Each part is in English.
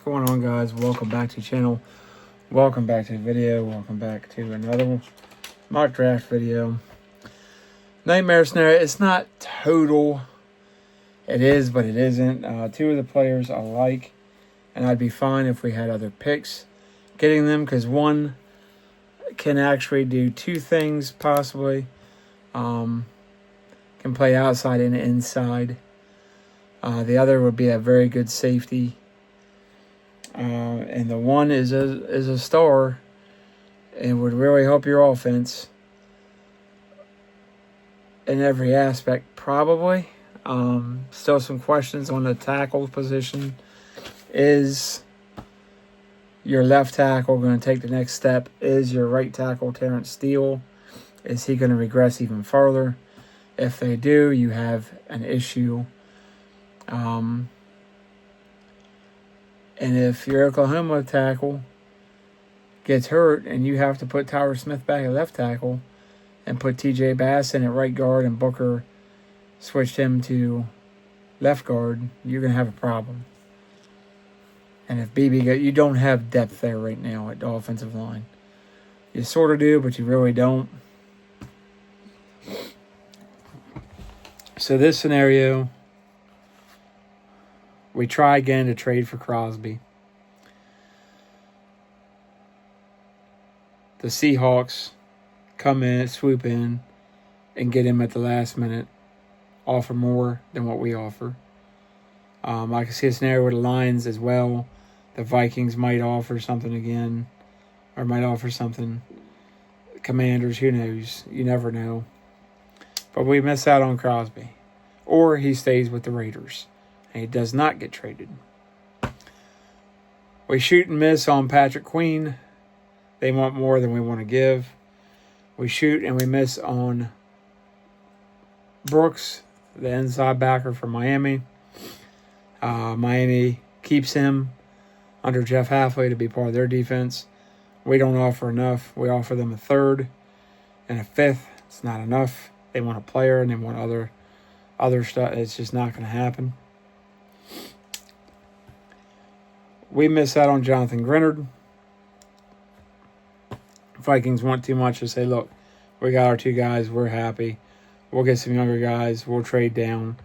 going on, guys? Welcome back to the channel. Welcome back to the video. Welcome back to another mock draft video. Nightmare scenario. It's not total. It is, but it isn't. Two of the players I like, and I'd be fine if we had other picks getting them, because one can actually do two things possibly. Can play outside and inside. The other would be a very good safety. And the one is a star and would really help your offense in every aspect, probably. Still some questions on the tackle position. Is your left tackle going to take the next step? Is your right tackle Terrence Steele? Is he going to regress even further? If they do, you have an issue. And if your Oklahoma tackle gets hurt and you have to put Tyler Smith back at left tackle and put TJ Bass in at right guard and Booker switched him to left guard, you're going to have a problem. And if BB you don't have depth there right now at the offensive line. You sort of do, but you really don't. So this scenario, we try again to trade for Crosby. The Seahawks come in, swoop in, and get him at the last minute. Offer more than what we offer. I can see a scenario with the Lions as well. The Vikings might offer something again, or might offer something. Commanders, who knows? You never know. But we miss out on Crosby. Or he stays with the Raiders. And he does not get traded. We shoot and miss on Patrick Queen. They want more than we want to give. We shoot and we miss on Brooks, the inside backer from Miami. Miami keeps him under Jeff Hafley to be part of their defense. We don't offer enough. We offer them a third and a fifth. It's not enough. They want a player and they want other stuff. It's just not going to happen. We miss out on Jonathan Grenard. Vikings want too much to say, look, we got our two guys. We're happy. We'll get some younger guys. We'll trade down.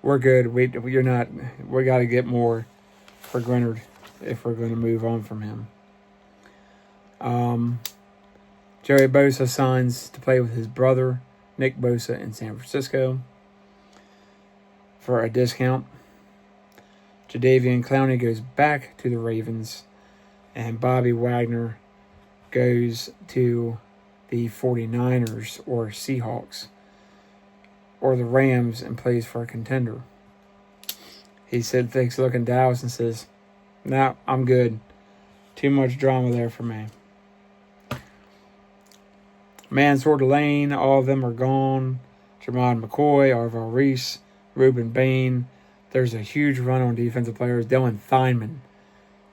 We're good. We got to get more for Grenard if we're going to move on from him. Joey Bosa signs to play with his brother, Nick Bosa, in San Francisco for a discount. Jadeveon Clowney goes back to the Ravens, and Bobby Wagner goes to the 49ers or Seahawks or the Rams and plays for a contender. He said, takes a look in Dallas and says, nah, I'm good. Too much drama there for me. Mansour Lane, all of them are gone. Jermon McCoy, Arvell Reese, Ruben Bain. There's a huge run on defensive players. Dylan Theinman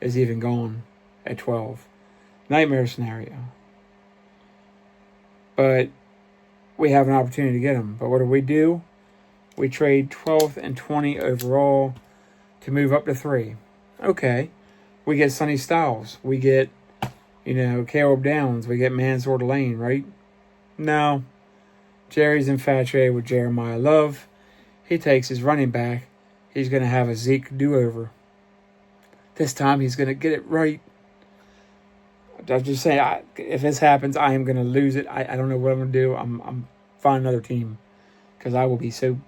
is even gone at 12. Nightmare scenario. But we have an opportunity to get him. But what do? We trade 12th and 20 overall to move up to 3. Okay. We get Sonny Styles. We get, Caleb Downs. We get Mansour Lane, right? No. Jerry's infatuated with Jeremiah Love. He takes his running back. He's going to have a Zeke do-over. This time he's going to get it right. I'm just saying, if this happens, I am going to lose it. I don't know what I'm going to do. I'm find another team because I will be so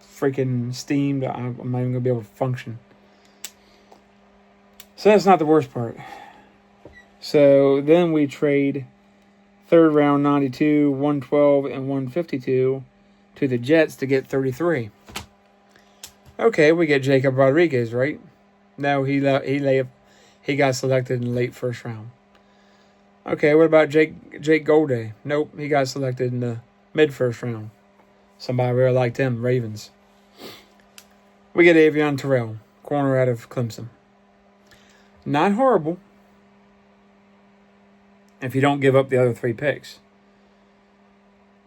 freaking steamed. I'm not even going to be able to function. So that's not the worst part. So then we trade third round 92, 112, and 152 to the Jets to get 33. Okay, we get Jacob Rodriguez, right? No, he got selected in the late first round. Okay, what about Jake Golday? Nope, he got selected in the mid-first round. Somebody really liked him, Ravens. We get Avion Terrell, corner out of Clemson. Not horrible if you don't give up the other 3 picks.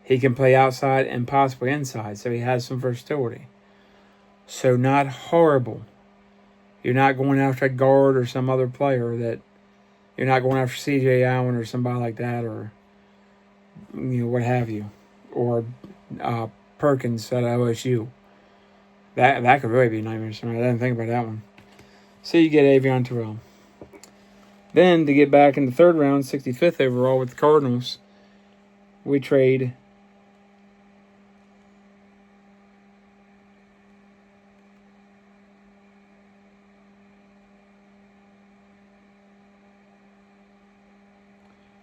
He can play outside and possibly inside, so he has some versatility. So not horrible. You're not going after a guard or some other player that you're not going after C.J. Allen or somebody like that, or what have you, or Perkins at OSU. That could really be nightmares. I didn't think about that one. So you get Avion Terrell. Then to get back in the third round, 65th overall with the Cardinals, we trade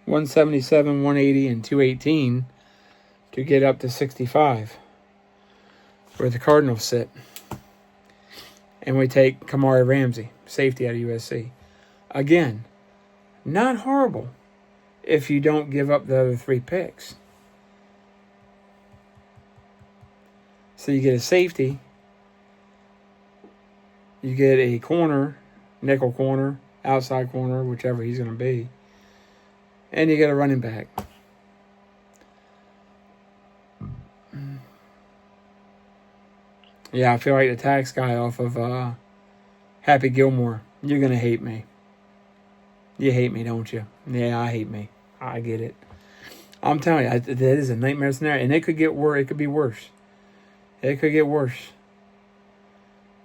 $177, $180, and $218 to get up to 65, where the Cardinals sit. And we take Kamari Ramsey, safety out of USC. Again, not horrible if you don't give up the other 3 picks. So you get a safety, you get a corner, nickel corner, outside corner, whichever he's going to be, and you get a running back. Yeah, I feel like the tax guy off of Happy Gilmore. You're going to hate me. You hate me, don't you? Yeah, I hate me. I get it. I'm telling you, that is a nightmare scenario. And it could get worse. It could be worse. It could get worse.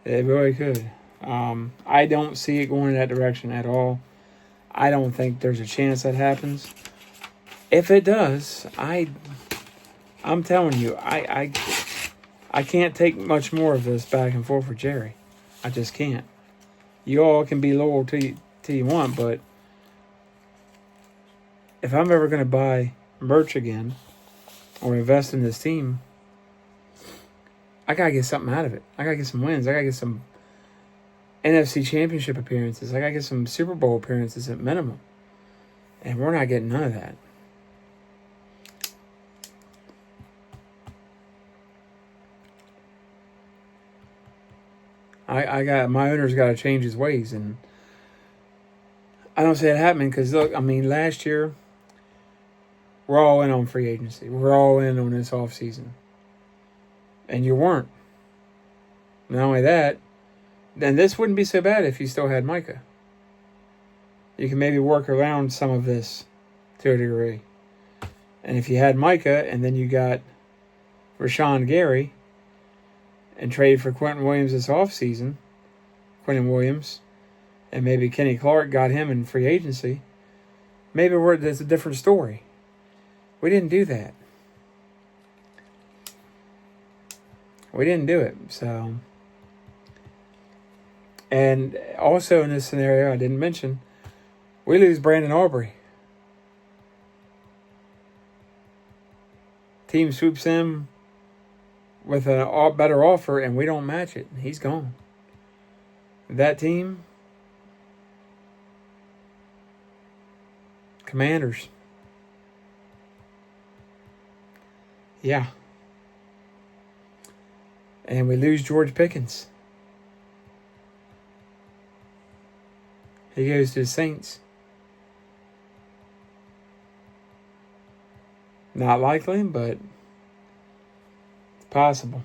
It really could. I don't see it going in that direction at all. I don't think there's a chance that happens. If it does, I'm telling you, I can't take much more of this back and forth with Jerry. I just can't. You all can be loyal till you want, but if I'm ever going to buy merch again or invest in this team, I got to get something out of it. I got to get some wins. I got to get some NFC Championship appearances. I got to get some Super Bowl appearances at minimum. And we're not getting none of that. My owner's got to change his ways, and I don't see it happening because look, last year we're all in on free agency. We're all in on this offseason. And you weren't. Not only that, then this wouldn't be so bad if you still had Micah. You can maybe work around some of this to a degree. And if you had Micah and then you got Rashawn Gary and trade for Quentin Williams this offseason, Quentin Williams, and maybe Kenny Clark got him in free agency, maybe there's a different story. We didn't do that. We didn't do it. So, and also in this scenario, I didn't mention, we lose Brandon Aubrey. Team swoops him with a better offer, and we don't match it. He's gone. That team, Commanders. Yeah. And we lose George Pickens. He goes to the Saints. Not likely, but it's possible.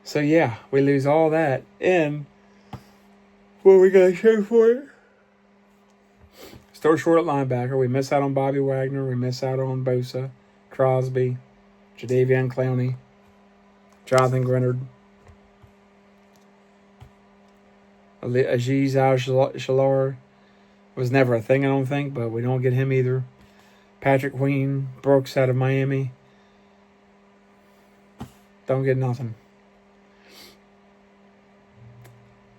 So yeah, we lose all that. And what we got to show for it? Still short at linebacker. We miss out on Bobby Wagner. We miss out on Bosa, Crosby, Jadeveon Clowney, Jonathan Grenard, Aziz Al-Shalar was never a thing, I don't think, but we don't get him either. Patrick Queen, Brooks out of Miami. Don't get nothing.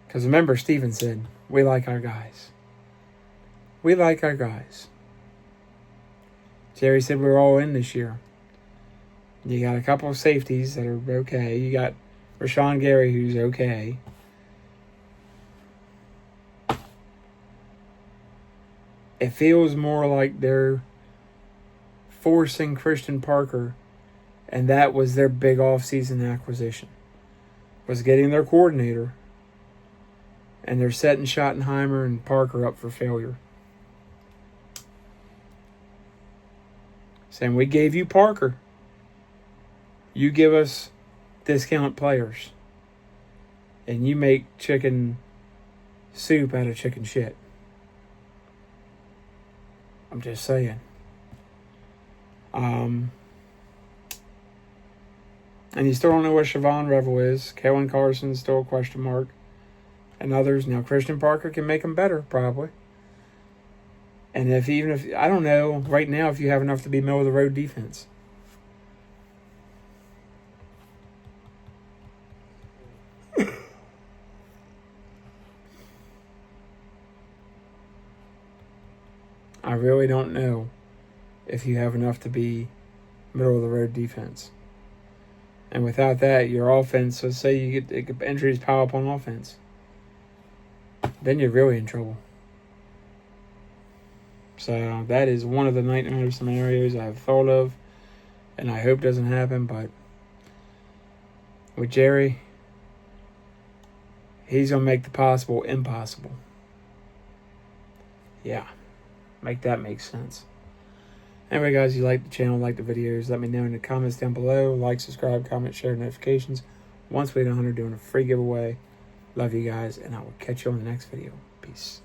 Because remember, Steven said, we like our guys. We like our guys. Jerry said we're all in this year. You got a couple of safeties that are okay. You got Rashawn Gary, who's okay. It feels more like they're forcing Christian Parker, and that was their big offseason acquisition, was getting their coordinator, and they're setting Schottenheimer and Parker up for failure. Saying, we gave you Parker. You give us discount players. and you make chicken soup out of chicken shit. I'm just saying. And you still don't know what Siobhan Revel is. Kellen Carson's still a question mark. And others. Now, Christian Parker can make them better, probably. And even if, I don't know right now if you have enough to be middle of the road defense. I really don't know if you have enough to be middle of the road defense. And without that, your offense, let's say you get injuries pile up on offense, then you're really in trouble. So that is one of the nightmare scenarios I've thought of, and I hope doesn't happen. But with Jerry, he's going to make the possible impossible. Yeah, make that make sense. Anyway, guys, you like the channel, like the videos, let me know in the comments down below. Like, subscribe, comment, share, notifications. Once we hit 100, doing a free giveaway. Love you guys, and I will catch you on the next video. Peace.